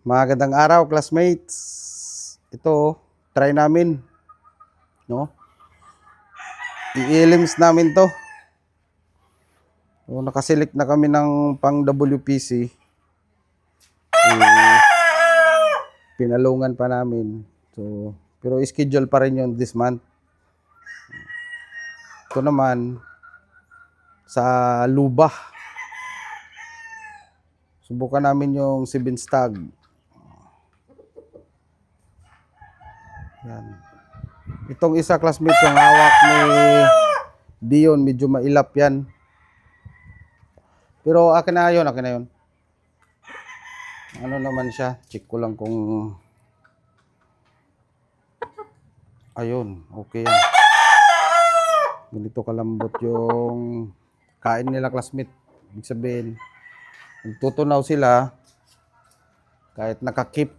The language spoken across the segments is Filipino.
Magandang araw, classmates. Ito, try namin, no? I-elims namin 'to. So, nakaselect na kami ng pang WPC. Pinalungan pa namin. So, pero schedule pa rin 'yon this month. Ito naman sa Lubah. Subukan namin yung 7 stag. Yan. Itong isa classmate yung hawak ni Dion, medyo mailap yan. Pero akin na yun. Ano naman siya, check ko lang kung ayun, okay yan. Ganito kalambot yung kain nila classmate. Ibig sabihin, nagtutunaw sila kahit nakakip.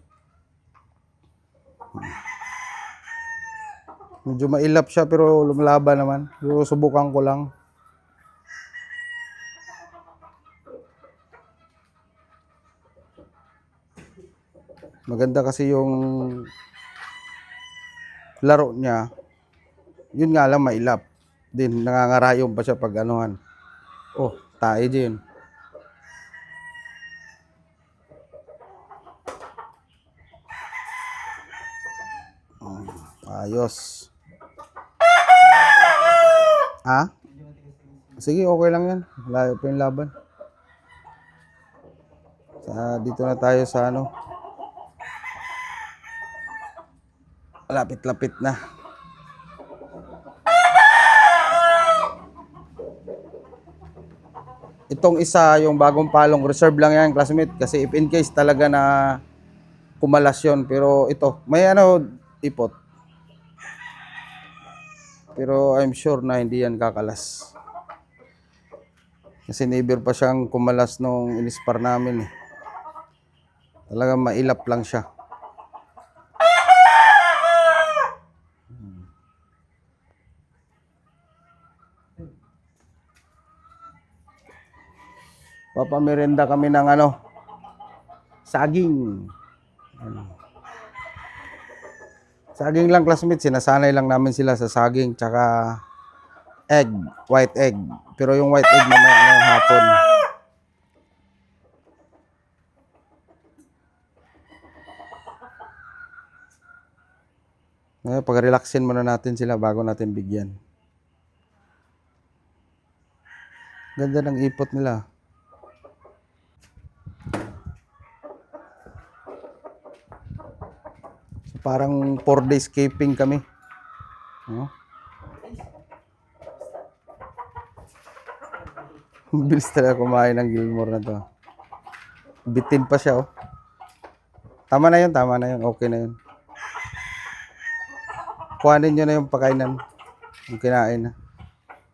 Medyo mailap siya pero lumalaban naman. So, subukan ko lang. Maganda kasi yung laro niya. Yun nga lang mailap. Din nangangarayon pa siya pag anuhan. Oh, tae din. Ayos. Ha? Sige, okay lang yan. Layo pa yung laban. Dito na tayo sa ano. Lapit-lapit na. Itong isa, yung bagong palong, reserve lang yan, classmate. Kasi if in case talaga na kumalas yun. Pero ito, may ano, ipot. Pero I'm sure na hindi yan kakalas. Kasi never pa siyang kumalas nung inispar namin eh. Talagang mailap lang siya. Papamerenda kami ng ano, saging. Saging lang classmates, sinasanay lang namin sila sa saging tsaka egg, white egg. Pero yung white egg mamaya ngayong hapon. Ngayon, pag-relaxin muna natin sila bago natin bigyan. Ganda ng ipot nila. So, parang 4 days camping kami. Oh. Bilis talaga kumain ng Gilmore na to. Bitin pa siya, oh. Tama na yun. Okay na yun. Kuhanin nyo na yung pakainan. Yung kinain na.